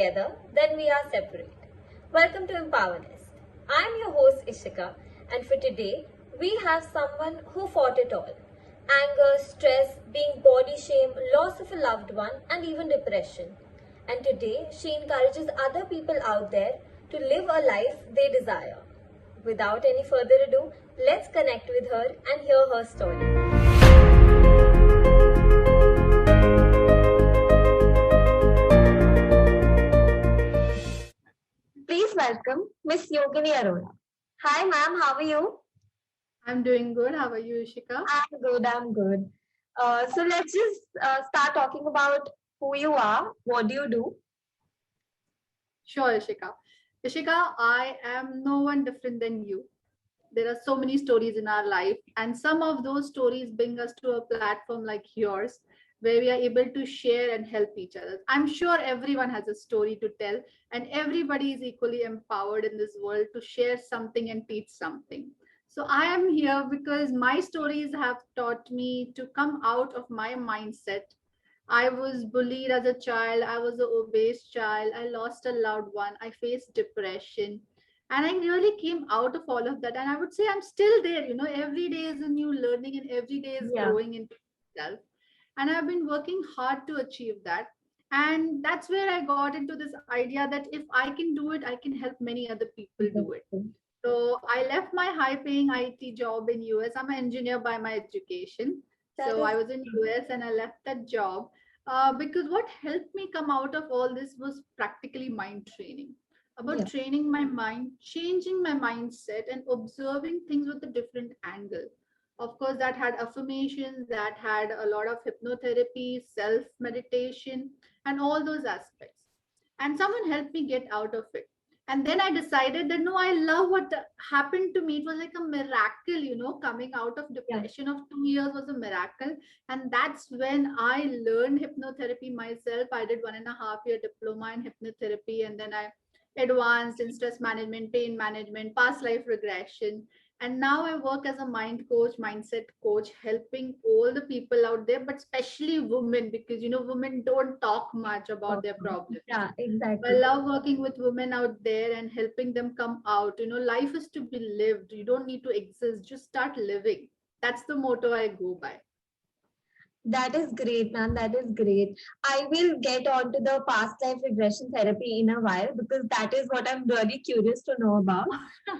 together than we are separate. Welcome to Empowerness. I'm your host Ishika, and for today, we have someone who fought it all: anger, stress, being body shamed, loss of a loved one, and even depression. And today, she encourages other people out there to live a life they desire. Without any further ado, let's connect with her and hear her story. Please welcome Miss Yogini Arora. Hi, ma'am. How are you? I'm doing good. How are you, Ishika? I'm good. I'm good. So let's just start talking about who you are. What do you do? Sure, Ishika. Ishika, I am no one different than you. There are so many stories in our life, and some of those stories bring us to a platform like yours where we are able to share and help each other. I'm sure everyone has a story to tell, and everybody is equally empowered in this world to share something and teach something. So I am here because my stories have taught me to come out of my mindset. I was bullied as a child. I was an obese child. I lost a loved one. I faced depression. And I really came out of all of that. And I would say I'm still there. Every day is a new learning and every day is Yeah. growing into myself. And I've been working hard to achieve that. And that's where I got into this idea that if I can do it, I can help many other people do it. So I left my high-paying IT job in US. I'm an engineer by my education. That So is I was in US and I left that job because what helped me come out of all this was practically mind training, about yeah. training my mind, changing my mindset, and observing things with a different angle. Of course, that had affirmations, that had a lot of hypnotherapy, self meditation, and all those aspects. And someone helped me get out of it. And then I decided that no, I love what happened to me. It was like a miracle, coming out of Yeah. depression of 2 years was a miracle. And that's when I learned hypnotherapy myself. I did 1.5 year diploma in hypnotherapy, and then I advanced in stress management, pain management, past life regression. And now I work as a mind coach, mindset coach, helping all the people out there, but especially women, because women don't talk much about their problems. Yeah, I exactly. love working with women out there and helping them come out. Life is to be lived. You don't need to exist. Just start living. That's the motto I go by. That is great, man. That is great. I will get on to the past life regression therapy in a while because that is what I'm really curious to know about.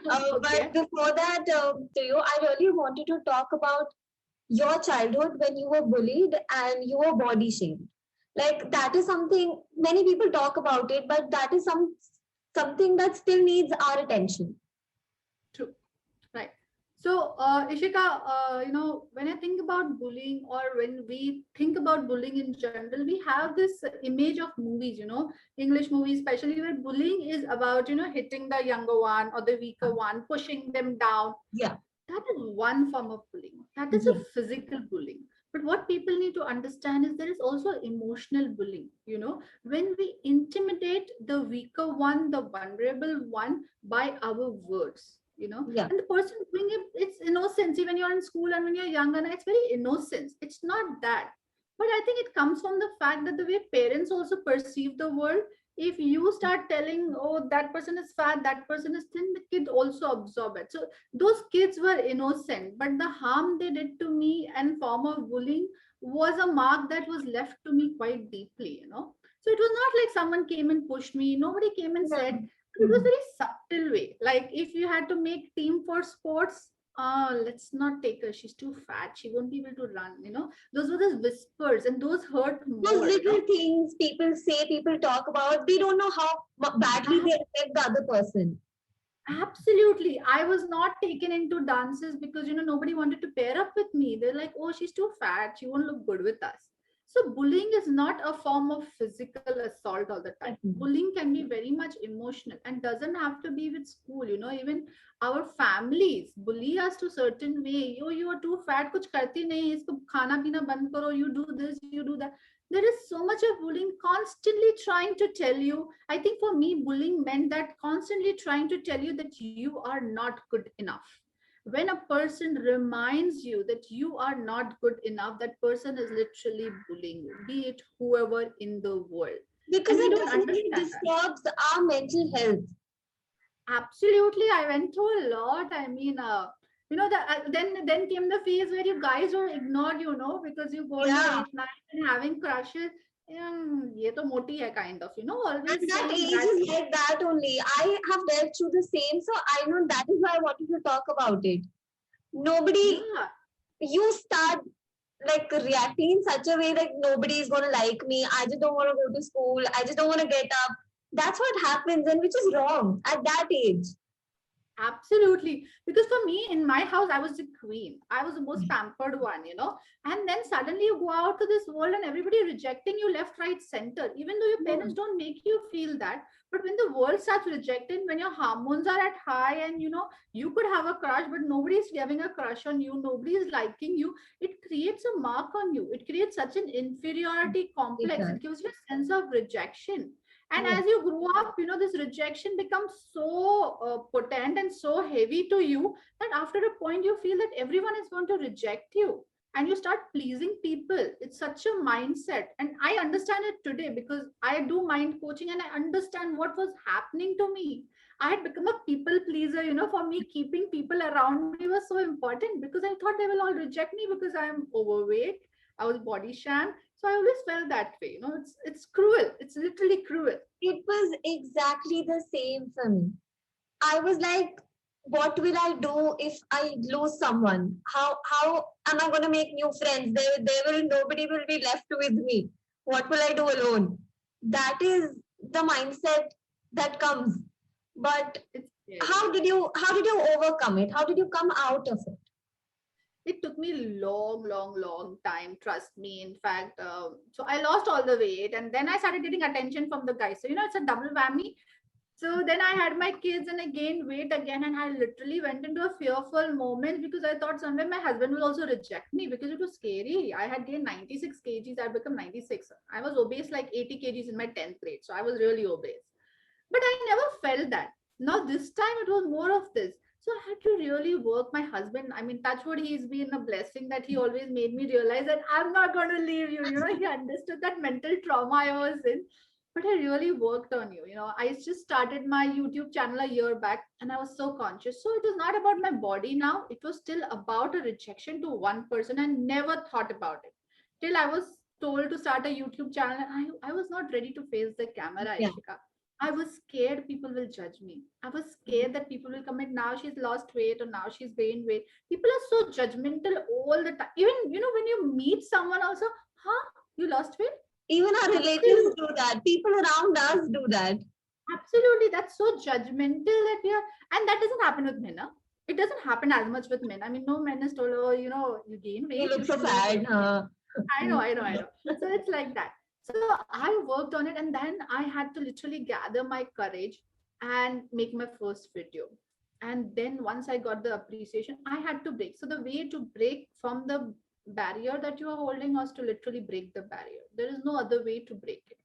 But Okay. before that, to you, I really wanted to talk about your childhood when you were bullied and you were body shamed. Like that is something many people talk about it, but that is something that still needs our attention. True. Right. So, Ishika, when I think about bullying or when we think about bullying in general, we have this image of movies, English movies, especially where bullying is about, hitting the younger one or the weaker one, pushing them down. Yeah. That is one form of bullying. That is a Yeah. physical bullying. But what people need to understand is there is also emotional bullying. When we intimidate the weaker one, the vulnerable one by our words, Yeah. and the person doing it, it's innocence. Even you're in school and when you're younger, it's very innocence. It's not that. But I think it comes from the fact that the way parents also perceive the world. If you start telling, oh, that person is fat, that person is thin, the kid also absorb it. So those kids were innocent, but the harm they did to me and form of bullying was a mark that was left to me quite deeply. So it was not like someone came and pushed me, nobody came and Yeah. said. It was very subtle way, like if you had to make team for sports, let's not take her, she's too fat, she won't be able to run. Those were the whispers and those hurt Those more. little things people say, people talk about, they don't know how badly they affect the other person. Absolutely. I was not taken into dances because nobody wanted to pair up with me. They're like, oh, she's too fat. She won't look good with us. So bullying is not a form of physical assault all the time. Definitely. Bullying can be very much emotional and doesn't have to be with school. Even our families bully us to certain way. Yo, you are too fat. कुछ करती नहीं. इसको खाना पीना बंद करो. You do this. You do that. There is so much of bullying constantly trying to tell you. I think for me, bullying meant that constantly trying to tell you that you are not good enough. When a person reminds you that you are not good enough, that person is literally bullying you, be it whoever in the world. Because and we it don't definitely understand that. disturbs our mental health. Absolutely, I went through a lot. I mean, then came the phase where you guys were ignored, because you go in the Yeah. late night and having crushes. Ye to moti hai, kind of, And always that saying age that. is like that only. I have dealt through the same, so I know that is why I wanted to talk about it. Nobody, Yeah, you start like reacting in such a way like nobody is gonna like me. I just don't want to go to school. I just don't want to get up. That's what happens, and which is wrong at that age. absolutely. Because for me, in my house, I was the queen. I was the most pampered one. And then suddenly you go out to this world and everybody rejecting you left, right, center. Even though your Yeah. parents don't make you feel that. But when the world starts rejecting, when your hormones are at high and you could have a crush, but nobody's having a crush on you, nobody is liking you, it creates a mark on you. It creates such an inferiority It complex. does. It gives you a sense of rejection, and Yes. as you grow up, this rejection becomes so potent and so heavy to you that after a point you feel that everyone is going to reject you, and you start pleasing people. It's such a mindset, and I understand it today because I do mind coaching and I understand what was happening to me. I had become a people pleaser. For me, keeping people around me was so important because I thought they will all reject me because I am overweight, I was body sham. So I always felt that way. It's cruel. It's literally cruel. It was exactly the same for me. I was like, what will I do if I lose someone? How am I gonna make new friends? There will nobody will be left with me. What will I do alone? That is the mindset that comes. But It's how scary. did you overcome it? How did you come out of it? It took me long, long, long time. Trust me. In fact, so I lost all the weight, and then I started getting attention from the guys. So it's a double whammy. So then I had my kids and I gained weight again, and I literally went into a fearful moment because I thought somewhere my husband will also reject me because it was scary. I had gained 96 kgs. I become 96. I was obese like 80 kgs in my 10th grade. So I was really obese. But I never felt that. Now this time it was more of this. So I had to really work. My husband, I mean, touch wood, he's been a blessing that he always made me realize that I'm not going to leave you. He understood that mental trauma I was in. But I really worked on you. I just started my YouTube channel a year back and I was so conscious. So it was not about my body now. It was still about a rejection to one person and never thought about it. Till I was told to start a YouTube channel. I was not ready to face the camera, Yeah. Ishika. I was scared people will judge me. I was scared that people will comment, now she's lost weight or now she's gained weight. People are so judgmental all the time. Even, when you meet someone also, huh? You lost weight? Even our relatives Absolutely. do that. People around us do that. Absolutely. That's so judgmental that we are, and that doesn't happen with men. Huh? It doesn't happen as much with men. I mean, no man is told, oh, you gain You weight, look you so should lose fat, weight. huh? I know. So it's like that. So I worked on it, and then I had to literally gather my courage and make my first video. And then once I got the appreciation, I had to break. So the way to break from the barrier that you are holding was to literally break the barrier. There is no other way to break it.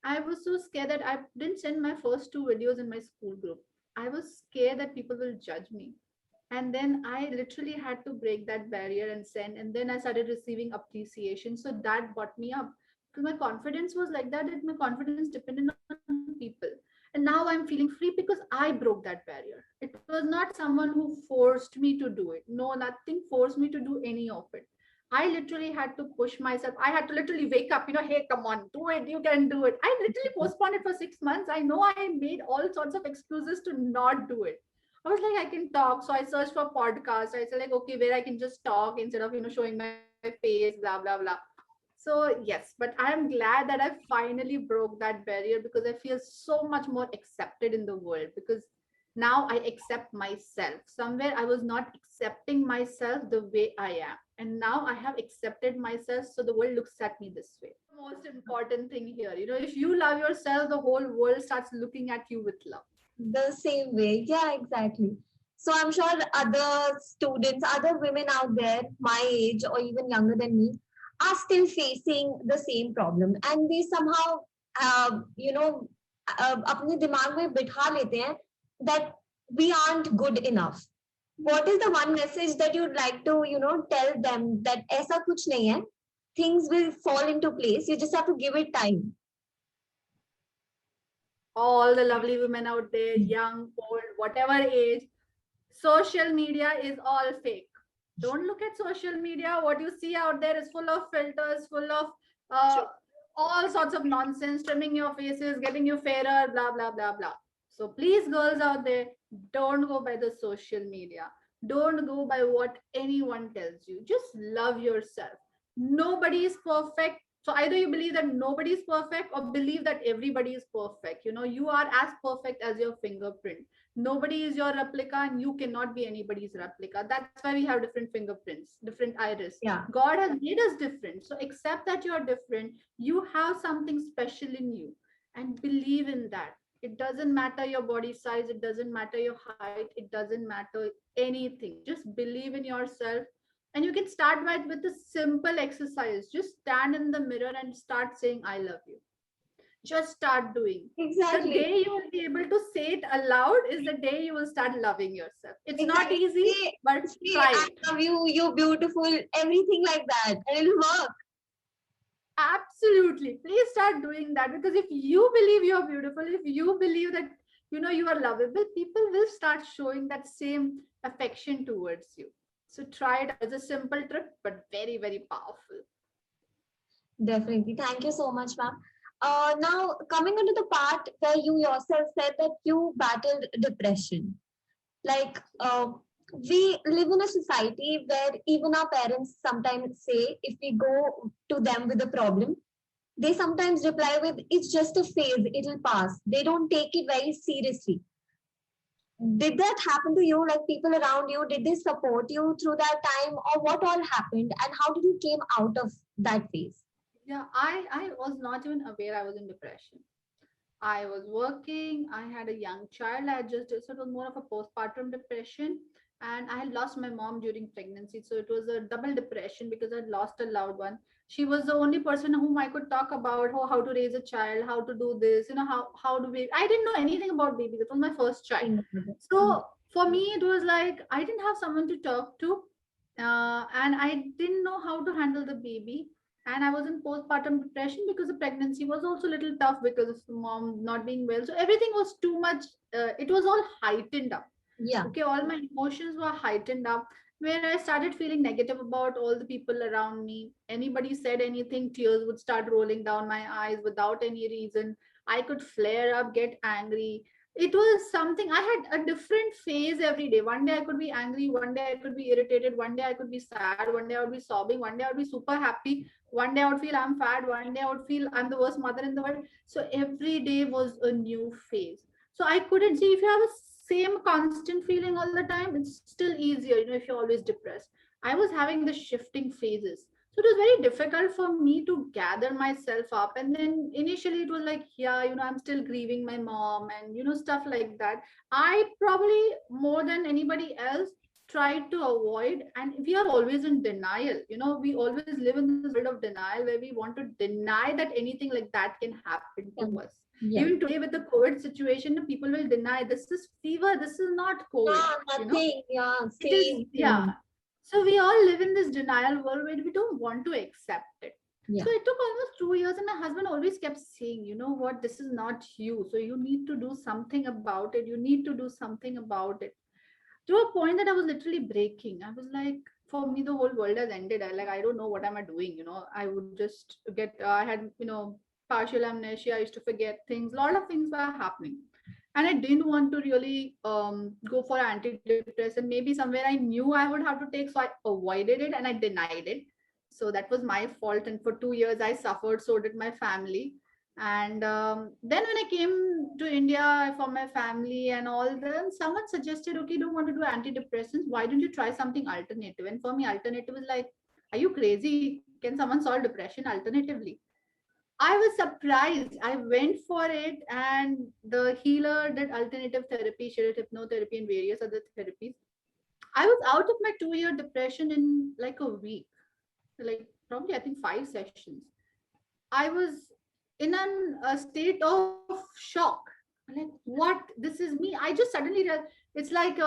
I was so scared that I didn't send my first two videos in my school group. I was scared that people will judge me, and then I literally had to break that barrier and send, and then I started receiving appreciation, so that brought me up because my confidence was like that my confidence depended on people. And now I'm feeling free because I broke that barrier. It was not someone who forced me to do it. No, nothing forced me to do any of it. I literally had to push myself. I had to literally wake up, hey, come on, do it, you can do it. I literally postponed it for 6 months. I know I made all sorts of excuses to not do it. I was like, I can talk. So I searched for podcasts. I said, like, okay, where I can just talk instead of, showing my face, blah, blah, blah. So, yes, but I'm glad that I finally broke that barrier because I feel so much more accepted in the world because now I accept myself. Somewhere I was not accepting myself the way I am. And now I have accepted myself. So the world looks at me this way. The most important thing here, if you love yourself, the whole world starts looking at you with love. The same way. Yeah, exactly. So I'm sure other students, other women out there, my age or even younger than me, are still facing the same problem, and we somehow, you know, अपने दिमाग में बिठा लेते हैं that we aren't good enough. What is the one message that you'd like to, tell them that ऐसा कुछ नहीं है, things will fall into place. You just have to give it time. all the lovely women out there, young, old, whatever age, social media is all fake. Don't look at social media. What you see out there is full of filters, full of uh, True. all sorts of nonsense, trimming your faces, getting you fairer, blah, blah, blah, blah. So please, girls out there, don't go by the social media. Don't go by what anyone tells you. Just love yourself. Nobody is perfect. So either you believe that nobody is perfect or believe that everybody is perfect. You are as perfect as your fingerprint. Nobody is your replica and you cannot be anybody's replica. That's why we have different fingerprints, different iris. Yeah. God has made us different. So accept that you are different. You have something special in you and believe in that. It doesn't matter your body size, it doesn't matter your height, it doesn't matter anything. Just believe in yourself. And you can start with a simple exercise. Just stand in the mirror and start saying, I love you. Just start doing. The Exactly. day you will be able to say it aloud is the day you will start loving yourself. It's not Exactly. easy, but Say, try I it. love you, you're beautiful, everything like that. And it'll work. Absolutely. Please start doing that, because if you believe you're beautiful, if you believe that you are lovable, people will start showing that same affection towards you. So try it. It's a simple trick, but very, very powerful. Definitely. Thank you so much, ma'am. Now, coming into the part where you yourself said that you battled depression. Like, we live in a society where even our parents sometimes say, if we go to them with a problem, they sometimes reply with, it's just a phase, it'll pass. They don't take it very seriously. Did that happen to you? Like, people around you, did they support you through that time, or what all happened, and how did you came out of that phase? Yeah, I was not even aware I was in depression. I was working. I had a young child. I had just so it was more of a postpartum depression, and I had lost my mom during pregnancy. So it was a double depression because I had lost a loved one. She was the only person whom I could talk about how to raise a child, how to do this, how do we. I didn't know anything about babies. It was my first child. So for me, it was like I didn't have someone to talk to, and I didn't know how to handle the baby. And I was in postpartum depression because the pregnancy was also a little tough because of mom not being well. So everything was too much. It was all heightened up. Yeah. Okay, all my emotions were heightened up. Where I started feeling negative about all the people around me. Anybody said anything, tears would start rolling down my eyes without any reason. I could flare up, get angry. It was something. I had a different phase every day. One day I could be angry, one day I could be irritated, one day I could be sad, one day I would be sobbing, one day I would be super happy, one day I would feel I'm fat, one day I would feel I'm the worst mother in the world. So every day was a new phase. So I couldn't see, if you have a same constant feeling all the time, it's still easier, if you're always depressed. I was having the shifting phases. So it was very difficult for me to gather myself up. And then initially it was like, yeah, I'm still grieving my mom and, stuff like that. I probably more than anybody else tried to avoid, and we are always in denial. We always live in this world of denial where we want to deny that anything like that can happen to us. Yeah. Even today with the COVID situation, people will deny this is fever, this is not COVID. No, nothing. Yeah, It is, same. yeah. So we all live in this denial world where we don't want to accept it. Yeah. So it took almost 2 years, and my husband always kept saying, you know what, this is not you. So you need to do something about it. You need to do something about it. To a point that I was literally breaking. I was like, for me, the whole world has ended. I don't know what am I doing. I would just get. I had partial amnesia. I used to forget things. A lot of things were happening, and I didn't want to really go for antidepressant. Maybe somewhere I knew I would have to take, so I avoided it and I denied it. So that was my fault. And for 2 years, I suffered. So did my family. And then when I came to India for my family and all, then someone suggested, okay, you don't want to do antidepressants. Why don't you try something alternative? And for me, alternative was like, are you crazy? Can someone solve depression alternatively? I was surprised. I went for it, and the healer did alternative therapy. She did hypnotherapy and various other therapies. I was out of my 2 year depression in like a week, like probably I think 5 sessions. I was in a state of shock. Like, what? This is me. I just suddenly it's like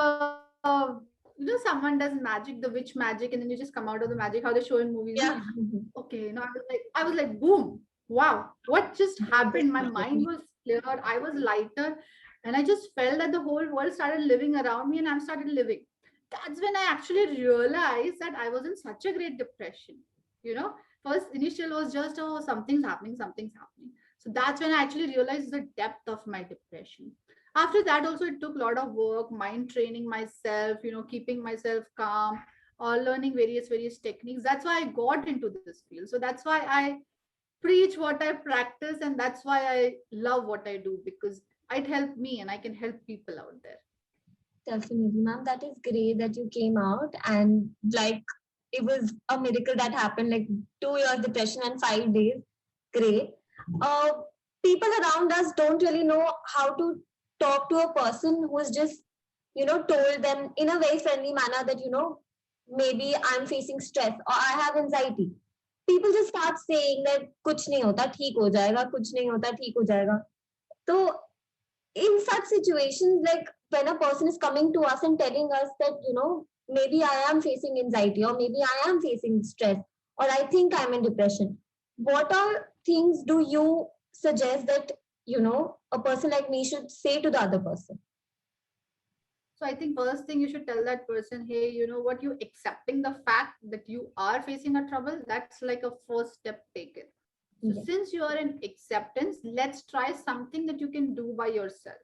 someone does magic, the witch magic, and then you just come out of the magic, how they show in movies. Yeah. Okay, I was like, boom, wow, what just happened? My mind was clear, I was lighter, and I just felt that the whole world started living around me and I started living. That's when I actually realized that I was in such a great depression. You know, first initial was just, oh, something's happening, something's happening. So that's when I actually realized the depth of my depression. After that, also, it took a lot of work, mind training myself, keeping myself calm, or learning various techniques. That's why I got into this field. So that's why I preach what I practice, and that's why I love what I do, because it helped me and I can help people out there. Definitely, ma'am. That is great that you came out and like it was a miracle that happened, like 2 years depression and 5 days. Great. Uh, People around us don't really know how to talk to a person who's just, told them in a very friendly manner that, maybe I'm facing stress or I have anxiety. People just start saying that कुछ नहीं होता ठीक हो जाएगा कुछ नहीं होता ठीक हो जाएगा. So in such situations, like when a person is coming to us and telling us that, maybe I am facing anxiety or maybe I am facing stress or I think I'm in depression, what are things do you suggest that, a person like me should say to the other person? So I think first thing you should tell that person, hey, you know what, you accepting the fact that you are facing a trouble, that's like a first step taken. So Yes. since you are in acceptance, let's try something that you can do by yourself.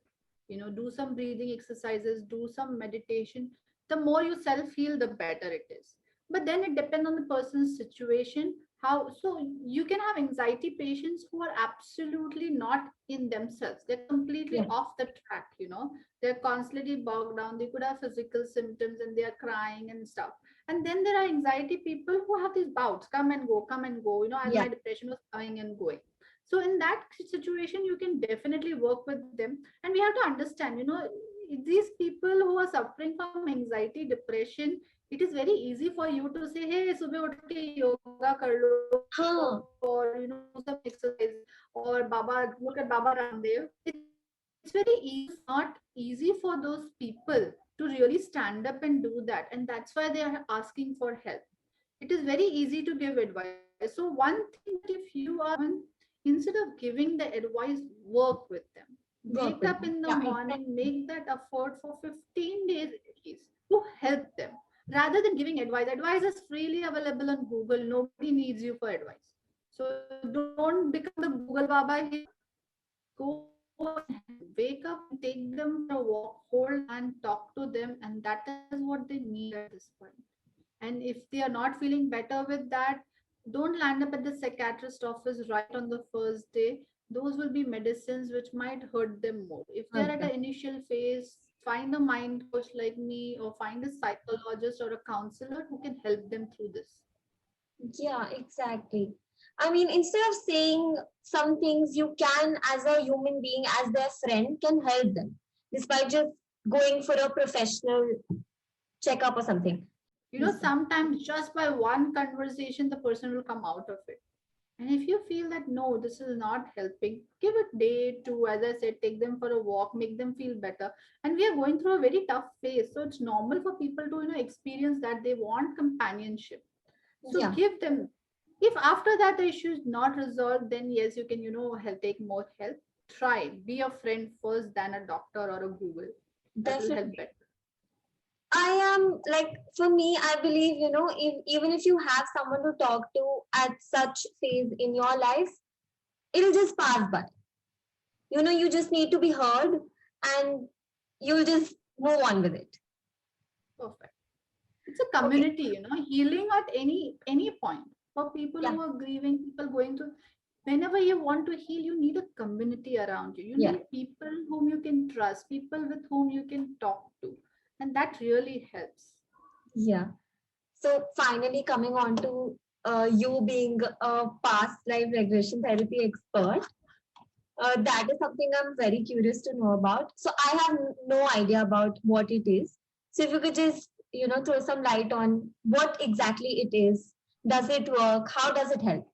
Do some breathing exercises, do some meditation. The more you self heal, the better it is. But then it depends on the person's situation. How so you can have anxiety patients who are absolutely not in themselves. They're completely Yeah. off the track. They're constantly bogged down. They could have physical symptoms and they are crying and stuff. And then there are anxiety people who have these bouts, come and go, come and go, as Yeah. my depression was coming and going. So in that situation, you can definitely work with them. And we have to understand, these people who are suffering from anxiety, depression, it is very easy for you to say, hey, subah uthe yoga kar lo, or Huh. do some exercise, or Baba, look at Baba Ramdev. It's very easy for them. It's not easy for those people to really stand up and do that. And that's why they are asking for help. It is very easy to give advice. So one thing that if you are someone, instead of giving the advice, work with them. Work Wake with up me. in the Yeah, morning, exactly. make that effort for 15 days at least to help them, rather than giving advice. Advice is freely available on Google. Nobody needs you for advice. So don't become the Google Baba here. Go and wake up and take them for a walk, hold their hand, talk to them, and that is what they need at this point. And if they are not feeling better with that, don't land up at the psychiatrist office right on the first day. Those will be medicines which might hurt them more. If they are Heard at that. an initial phase, find a mind coach like me, or find a psychologist or a counselor who can help them through this. Yeah, exactly. I mean, instead of saying some things, you can, as a human being, as their friend, can help them, despite just going for a professional checkup or something. Sometimes just by one conversation, the person will come out of it. And if you feel that no, this is not helping, give it day two. As I said, take them for a walk, make them feel better. And we are going through a very tough phase. So it's normal for people to, experience that they want companionship. So Yeah, give them. If after that the issue is not resolved, then yes, you can, help, take more help. Try. Be a friend first than a doctor or a Google. That will help definitely. better. I am like, for me, I believe, even if you have someone to talk to at such phase in your life, it'll just pass by. You just need to be heard and you'll just move on with it. Perfect. It's a Okay. community, healing at any point. For people Yeah. who are grieving, people going through, whenever you want to heal, you need a community around you. You Yeah. need people whom you can trust, people with whom you can talk to, and that really helps. Yeah. So finally, coming on to you being a past life regression therapy expert, that is something I'm very curious to know about. So I have no idea about what it is. So if you could just, throw some light on what exactly it is, does it work? How does it help?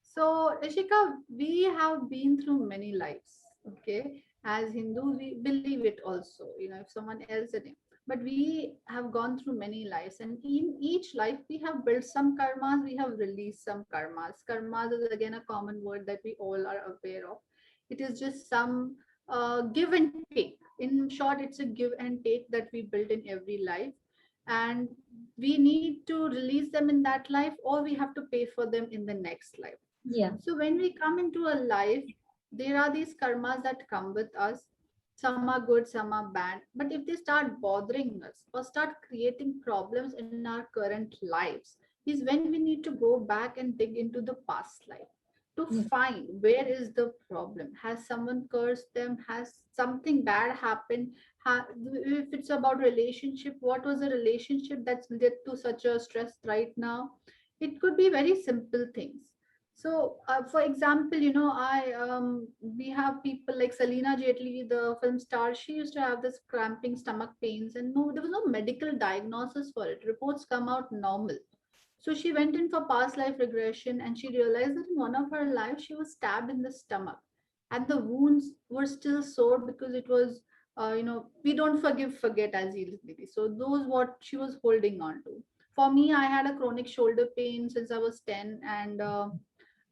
So, Ishika, we have been through many lives. Okay, as Hindus we believe it also, if someone else did it. But we have gone through many lives, and in each life we have built some karmas, we have released some karmas. Karmas is again a common word that we all are aware of. It is just some give and take. In short, it's a give and take that we build in every life, and we need to release them in that life, or we have to pay for them in the next life. Yeah. So when we come into a life, there are these karmas that come with us. Some are good, some are bad. But if they start bothering us or start creating problems in our current lives, is when we need to go back and dig into the past life to Yeah. find where is the problem. Has someone cursed them? Has something bad happened? If it's about relationship, what was the relationship that's led to such a stress right now? It could be very simple things. So, for example, I we have people like Selena Jetli, the film star. She used to have this cramping stomach pains, and no, there was no medical diagnosis for it. Reports come out normal. So she went in for past life regression, and she realized that in one of her lives she was stabbed in the stomach, and the wounds were still sore because it was, we don't forget as easily. So those what she was holding on to. For me, I had a chronic shoulder pain since I was 10, and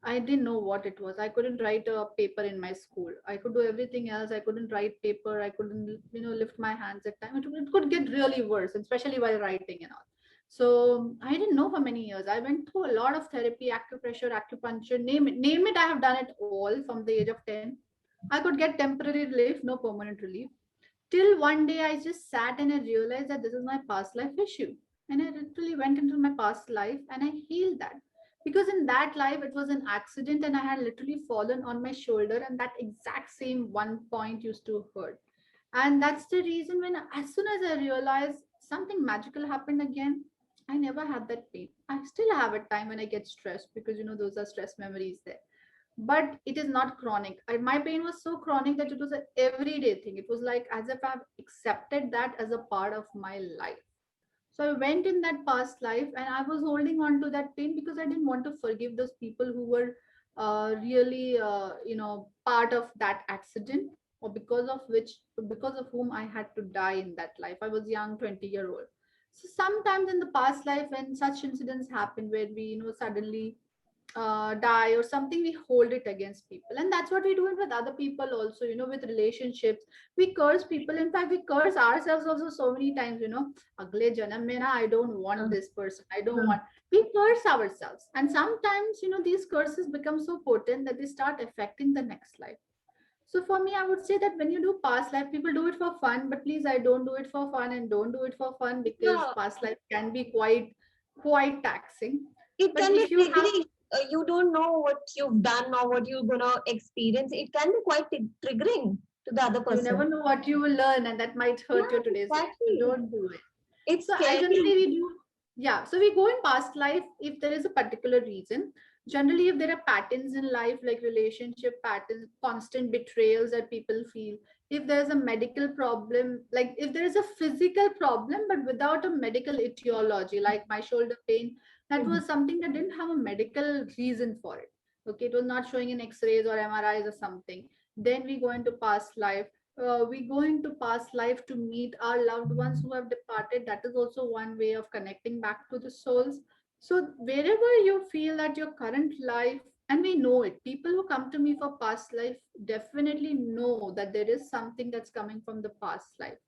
I didn't know what it was. I couldn't write a paper in my school. I could do everything else. I couldn't write paper. I couldn't, lift my hands at time. It could get really worse, especially while writing and all. So I didn't know for many years. I went through a lot of therapy, acupressure, acupuncture, name it. I have done it all from the age of 10. I could get temporary relief, no permanent relief. Till one day I just sat and I realized that this is my past life issue. And I literally went into my past life and I healed that. Because in that life, it was an accident and I had literally fallen on my shoulder, and that exact same one point used to hurt. And that's the reason when, as soon as I realized something magical happened again, I never had that pain. I still have a time when I get stressed because, those are stress memories there, but it is not chronic. My pain was so chronic that it was an everyday thing. It was like as if I've accepted that as a part of my life. So I went in that past life and I was holding on to that pain because I didn't want to forgive those people who were really, part of that accident, or because of whom I had to die in that life. I was young, 20-year-old. So sometimes in the past life, when such incidents happen where we, suddenly die or something, we hold it against people, and that's what we do it with other people also, with relationships. We curse people. In fact, we curse ourselves also so many times, agle janam mein na, I don't want this person, I don't want. We curse ourselves, and sometimes, these curses become so potent that they start affecting the next life. So for me, I would say that when you do past life, people do it for fun, but please, I don't do it for fun, and don't do it for fun, because Yeah. past life can be quite taxing. It But can be if you have, triggering. You don't know what you've done or what you're gonna experience. It can be quite triggering to the other you never person. know what you will learn, and that might hurt Yeah, your today's life. So exactly. don't do it. It's So I generally scary. we do, yeah. So we go in past life if there is a particular reason. Generally, if there are patterns in life like relationship patterns, constant betrayals that people feel, if there's a medical problem, like if there is a physical problem but without a medical etiology, like my shoulder pain, that Mhm. was something that didn't have a medical reason for it. Okay, it was not showing in X-rays or MRIs or something. Then we go into past life. We go into past life to meet our loved ones who have departed. That is also one way of connecting back to the souls. So wherever you feel that your current life, and we know it, people who come to me for past life definitely know that there is something that's coming from the past life.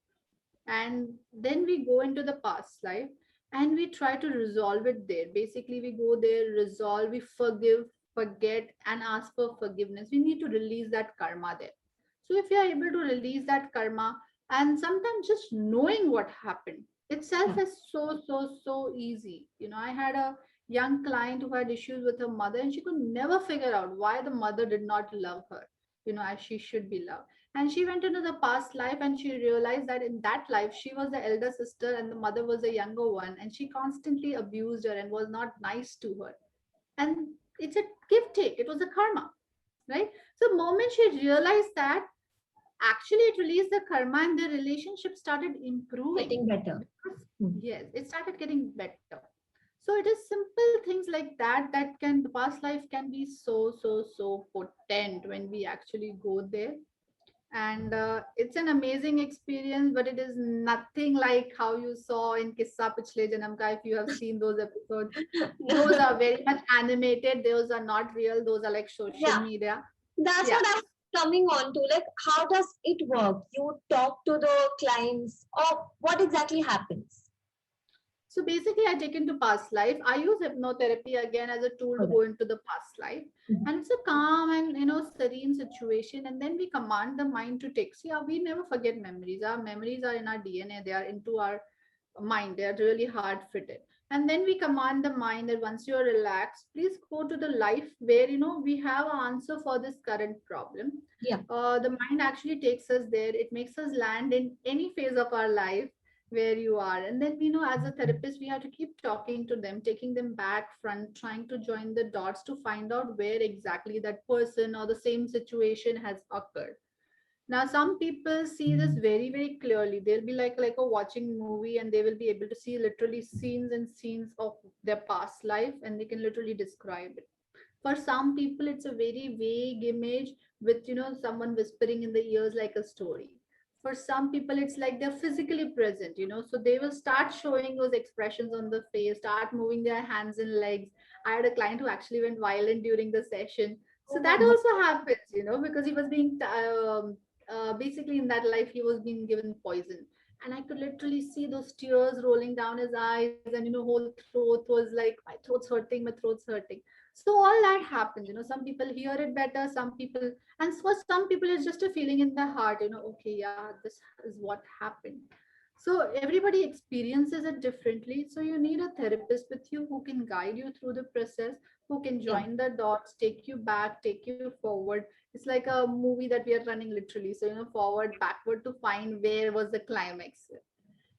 And then we go into the past life and we try to resolve it there. Basically, we go there, resolve, we forgive, forget, and ask for forgiveness. We need to release that karma there. So if you are able to release that karma, and sometimes just knowing what happened itself is so easy. I had a young client who had issues with her mother, and she could never figure out why the mother did not love her, as she should be loved. And she went into the past life and she realized that in that life she was the elder sister and the mother was the younger one, and she constantly abused her and was not nice to her. And it's a give take, it was a karma, right? So the moment she realized that, actually it released the karma and the relationship started improving. Getting better. Because, Hmm. yes, it started getting better. So it is simple things like that that can, the past life can be so potent when we actually go there. And it's an amazing experience, but it is nothing like how you saw in Kissa Pichle Janam Ka. If you have seen those episodes, those are very much animated, those are not real, those are like social Yeah, media. that's Yeah. what I'm coming on to like, how does it work? You talk to the clients, or what exactly happens? So basically, I take into past life. I use hypnotherapy again as a tool to Okay. go into the past life, Mhm. and it's a calm and serene situation. And then we command the mind to take. See, we never forget memories. Our memories are in our DNA. They are into our mind. They are really hard fitted. And then we command the mind that once you are relaxed, please go to the life where we have an answer for this current problem. Yeah. The mind actually takes us there. It makes us land in any phase of our life where you are. And then as a therapist, we have to keep talking to them, taking them back front, trying to join the dots to find out where exactly that person or the same situation has occurred. Now some people see this very very clearly. They'll be like a watching movie, and they will be able to see literally scenes and scenes of their past life, and they can literally describe it. For some people it's a very vague image with someone whispering in the ears like a story. For some people it's like they're physically present, so they will start showing those expressions on the face, start moving their hands and legs. I had a client who actually went violent during the session. So Oh my that God. also happens, because he was being basically in that life he was being given poison, and I could literally see those tears rolling down his eyes, and whole throat was like, my throat's hurting, my throat's hurting. So all that happens, some people hear it better, some people, and for some people it's just a feeling in their heart, okay, yeah, this is what happened. So everybody experiences it differently, so you need a therapist with you who can guide you through the process, who can Yeah. join the dots, take you back, take you forward. It's like a movie that we are running literally, so forward backward to find where was the climax.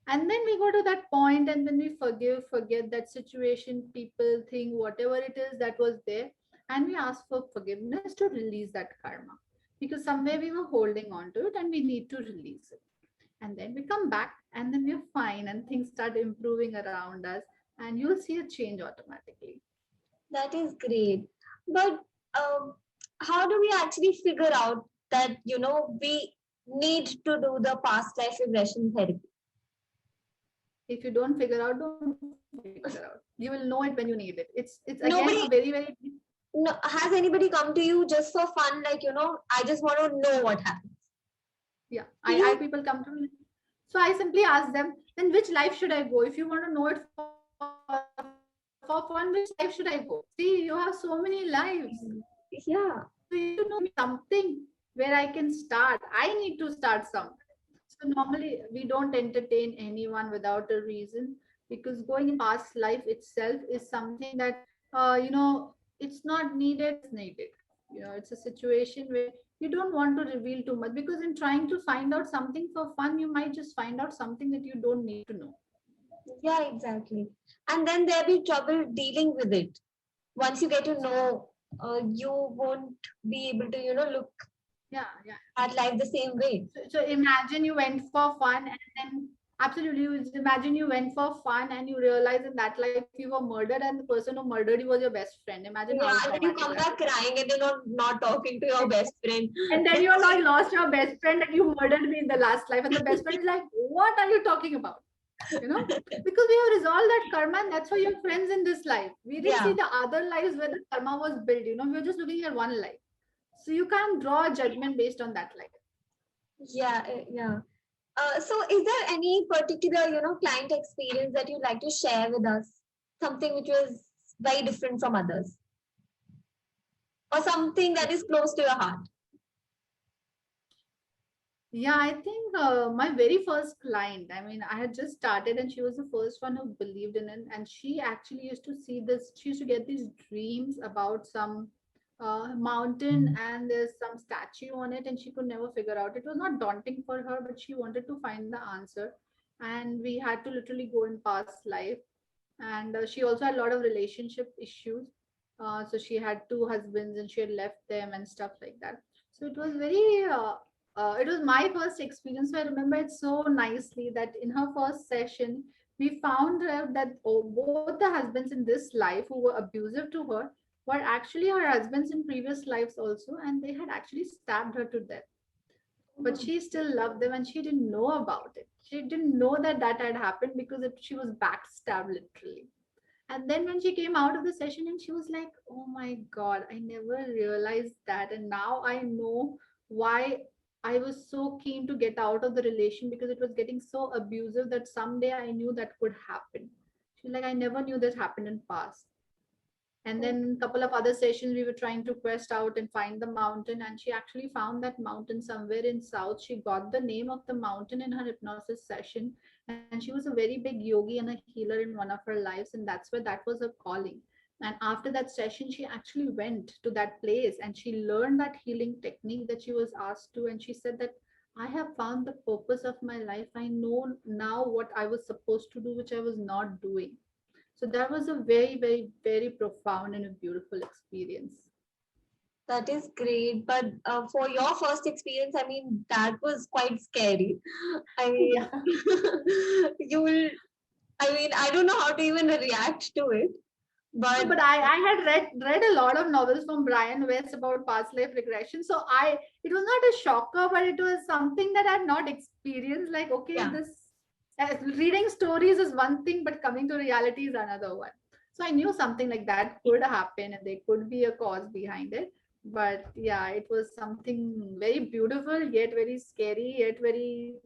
And then we go to that point, and then we forget that situation, people, thing, whatever it is that was there, and we ask for forgiveness to release that karma, because somewhere we were holding on to it and we need to release it. And then we come back, and then we're fine, and things start improving around us, and you'll see a change automatically. That is great. But how do we actually figure out that, we need to do the past life regression therapy? If you don't figure out, don't figure out. You will know it when you need it. It's again a very Nobody, very no, has anybody come to you just for fun? Like, I just want to know what happens. yeah. I You, people come to me. So I simply ask them, then which life should I go? If you want to know it for fun, which life should I go? See, you have so many lives. So you yeah, need to know, give me something where I can start. I need to start somewhere. So normally we don't entertain anyone without a reason, because going in past life itself is something that it's not needed, it's needed. It's a situation where you don't want to reveal too much, because in trying to find out something for fun, you might just find out something that you don't need to know. yeah, exactly. And then there'll be trouble dealing with it. Once you get to know, you won't be able to, look Yeah, yeah. at life the same way. So imagine you went for fun, and then absolutely imagine you went for fun and you realize in that life you were murdered, and the person who murdered you was your best friend. Imagine how Yeah, then you traumatic come that would back be. crying and you're not talking to your best friend. And then Then you're like lost your best friend and you murdered me in the last life, and the best friend is like, what are you talking about? Because we have resolved that karma, and that's why you're friends in this life. We didn't see yeah, the other lives where the karma was built. We were just looking at one life. So you can't draw a judgment based on that life. yeah. So is there any particular, client experience that you'd like to share with us? Something which was very different from others, or something that is close to your heart? Yeah, I think my very first client, I mean, I had just started and she was the first one who believed in it. And she actually used to see this, she used to get these dreams about some mountain, and there's some statue on it, and she could never figure out. It was not daunting for her, but she wanted to find the answer. And we had to literally go in past life. And she also had a lot of relationship issues. So she had two husbands and she had left them and stuff like that. So it was very it was my first experience. So I remember it so nicely that in her first session, we found out that both the husbands in this life who were abusive to her were actually her husbands in previous lives also, and they had actually stabbed her to death. But she still loved them, and she didn't know about it. She didn't know that that had happened because she was backstabbed literally. And then when she came out of the session, and she was like, oh my God, I never realized that. And now I know why I was so keen to get out of the relation, because it was getting so abusive that someday I knew that could happen. She's like, I never knew this happened in past. And then a couple of other sessions, we were trying to quest out and find the mountain, and she actually found that mountain somewhere in south. She got the name of the mountain in her hypnosis session, and she was a very big yogi and a healer in one of her lives, and that's where that was her calling. And after that session, she actually went to that place and she learned that healing technique that she was asked to, and she said that I have found the purpose of my life. I know now what I was supposed to do, which I was not doing. So that was a very, very, very profound and a beautiful experience. That is great. But for your first experience, I mean, that was quite scary. I mean, Yeah. you will, I mean, I don't know how to even react to it. But But I had read a lot of novels from Brian Weiss about past life regression. So it was not a shocker, but it was something that I had not experienced. Like, okay, yeah, this reading stories is one thing, but coming to reality is another one. So I knew something like that could happen and there could be a cause behind it. But yeah, it was something very beautiful, yet very scary, yet very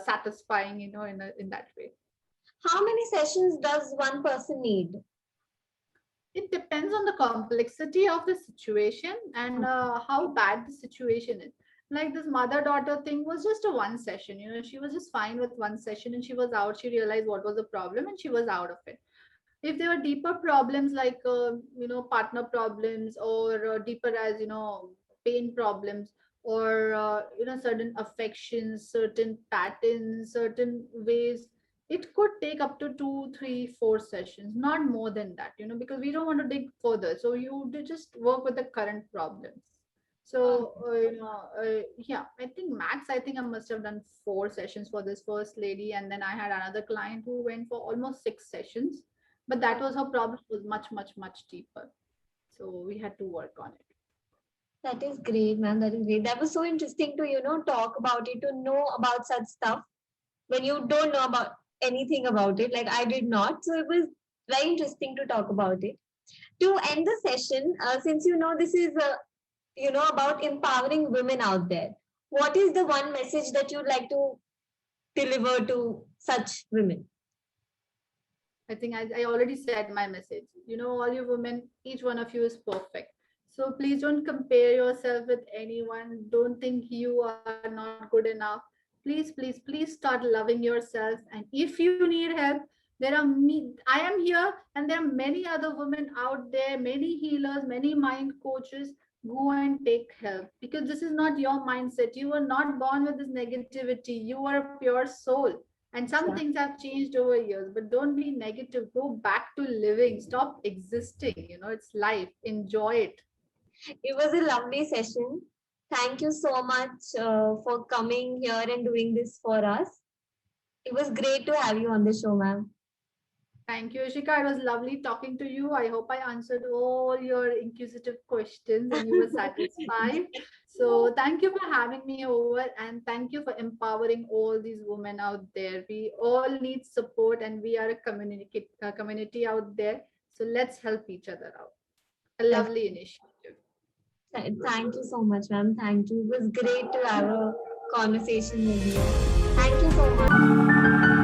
satisfying, in that way. how many sessions does one person need? It depends on the complexity of the situation and how bad the situation is. Like this mother daughter thing was just a one session. She was just fine with one session and she was out. She realized what was the problem and she was out of it. If there were deeper problems like partner problems, or deeper as pain problems, or certain affections, certain patterns, certain ways, it could take up to 2 3 4 sessions, not more than that, because we don't want to dig further, so you do just work with the current problems. So yeah, I think I must have done 4 sessions for this first lady, and then I had another client who went for almost 6 sessions, but that was her problem was much, much, much deeper. So we had to work on it. That is great, man. That is great. That was so interesting to, talk about it, to know about such stuff when you don't know about anything about it. Like I did not. So it was very interesting to talk about it. To end the session, since this is, about empowering women out there, what is the one message that you'd like to deliver to such women? I think I already said my message. All you women, each one of you is perfect. So please don't compare yourself with anyone. Don't think you are not good enough. Please, please, please start loving yourself. And if you need help, I am here, and there are many other women out there, many healers, many mind coaches. Go and take help, because this is not your mindset. You were not born with this negativity. You are a pure soul, and some Yeah. things have changed over years, but don't be negative. Go back to living. Stop existing. It's life. Enjoy it. It was a lovely session. Thank you so much for coming here and doing this for us. It was great to have you on the show, ma'am. Thank you, Ishika. It was lovely talking to you. I hope I answered all your inquisitive questions and you were satisfied. So, thank you for having me over, and thank you for empowering all these women out there. We all need support, and we are a community out there. So, let's help each other out. A lovely initiative. Thank you so much, ma'am. Thank you. It was great to have a conversation with you. Thank you so much.